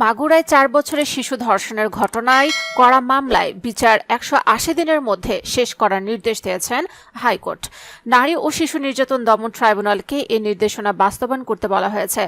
মাগুরায় ৪ বছরের শিশু ধর্ষণের ঘটনায় করা মামলায় বিচার ১৮০ দিনের মধ্যে শেষ করার নির্দেশ দিয়েছেন হাইকোর্ট। নারী ও শিশু নির্যাতন দমন ট্রাইব্যুনালকে এই নির্দেশনা বাস্তবায়ন করতে বলা হয়েছে।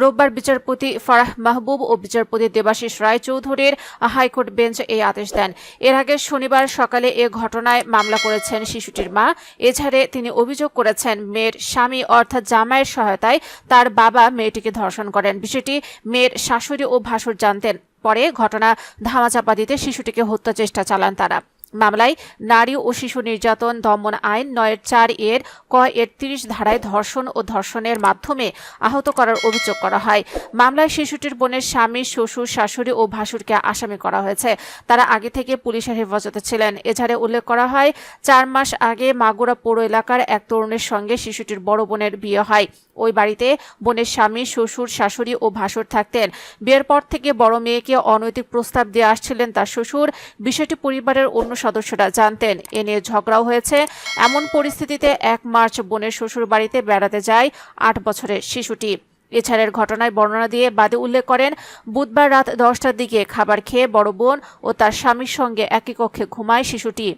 রোববার বিচারপতি ফারাহ মাহবুব ও বিচারপতি দেবাশিস রায়চৌধুরীর হাইকোর্ট বেঞ্চ এই আদেশ দেন। এর আগে শনিবার সকালে এ ঘটনায় মামলা করেছেন শিশুটির মা। এছাড়া তিনি অভিযোগ করেছেন মেয়ের স্বামী অর্থাৎ জামাইয়ের সহায়তায় তার বাবা মেয়েটিকে ধর্ষণ করেন। বিষয়টি মেয়ের শাশুড়ি ও ভাসুর জানতেন। পরে ঘটনা ধামাচাপা দিতে শিশুটিকে হত্যা চেষ্টা চালান তারা। মামলায় নারী ও শিশু নির্যাতন দমন আইন ৯-৪ এর ক এর ৩০ ধারায় ধর্ষণ ও ধর্ষণের মাধ্যমে আহত করার অভিযোগ করা হয়। মামলায় শিশুটির বোনের স্বামী, শ্বশুর, শাশুড়ি ও ভাসুরকে আসামি করা হয়েছে। তারা আগে থেকে পুলিশের হেফাজতে ছিলেন। এছাড়া উল্লেখ করা হয় ৪ মাস আগে মাগুরা পৌর এলাকার এক তরুণের সঙ্গে শিশুটির বড় বোনের বিয়ে হয়। ওই বাড়িতে বোনের স্বামী, শ্বশুর, শাশুড়ি ও ভাসুর থাকতেন। বিয়ের পর থেকে বড় মেয়েকে অনৈতিক প্রস্তাব দিয়ে আসছিলেন তার শ্বশুর। বিষয়টি পরিবারের অন্য সদস্যরা জানতেন। এ নিয়ে ঝগড়াও হয়েছে। এমন পরিস্থিতিতে ১ মার্চ বোনের শ্বশুর বাড়িতে বেড়াতে যায় ৮ বছরের শিশুটি। এছাড়ার ঘটনায় বর্ণনা দিয়ে বাদী উল্লেখ করেন, বুধবার রাত ১০টার দিকে খাবার খেয়ে বড় বোন ও তার স্বামীর সঙ্গে একই কক্ষে ঘুমায় শিশুটি।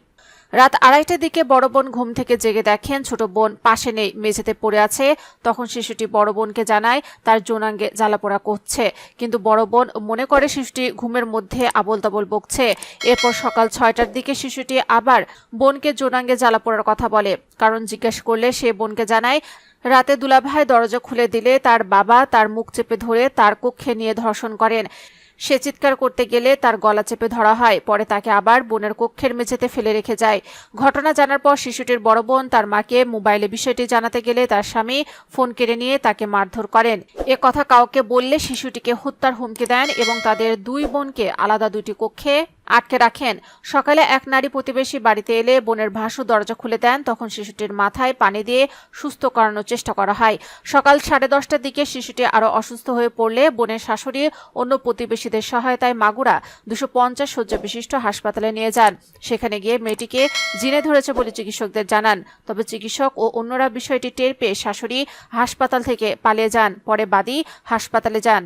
রাত ২:৩০টার দিকে বড় বোন ঘুম থেকে জেগে দেখেন ছোট বোন পাশে নেই, মেঝেতে পড়ে আছে। তখন শিশুটি বড় বোনকে জানায় তার যৌনাঙ্গে জ্বালাপোড়া করছে, কিন্তু বড় বোন মনে করে শিশুটি ঘুমের মধ্যে আবোল তাবোল বকছে। এরপর সকাল ৬টার দিকে শিশুটি আবার বোনকে যৌনাঙ্গে জ্বালাপোড়ার কথা বলে। কারণ জিজ্ঞাসা করলে সে বোনকে জানায় রাতে দুলাভাই দরজা খুলে দিলে তার বাবা তার মুখ চেপে ধরে তার কক্ষে নিয়ে ধর্ষণ করেন। সে চিৎকার করতে গেলে তার গলা চেপে ধরা হয়। পরে তাকে আবার বোনের কক্ষের মেঝেতে ফেলে রেখে যায়। ঘটনা জানার পর শিশুটির বড় বোন তার মাকে মোবাইলে বিষয়টি জানাতে গেলে তার স্বামী ফোন কেড়ে নিয়ে তাকে মারধর করেন। এ কথা কাউকে বললে শিশুটিকে হত্যার হুমকি দেন এবং তাদের ২ বোনকে আলাদা ২টি কক্ষে আটকে রাখেন। সকালে এক নারী প্রতিবেশী বাড়িতে এলে বোনের ভাসু দরজা খুলে দেন। তখন শিশুটির মাথায় পানি দিয়ে সুস্থ করানোর চেষ্টা করা হয়। সকাল 10:30টার দিকে শিশুটি আরও অসুস্থ হয়ে পড়লে বোনের শাশুড়ি অন্য প্রতিবেশীদের সহায়তায় মাগুরা ২৫০ শয্যা বিশিষ্ট হাসপাতালে নিয়ে যান। সেখানে গিয়ে মেয়েটিকে জিনে ধরেছে বলে চিকিৎসকদের জানান। তবে চিকিৎসক ও অন্যরা বিষয়টি টের পেয়ে শাশুড়ি হাসপাতাল থেকে পালিয়ে যান। পরে বাদী হাসপাতালে যান।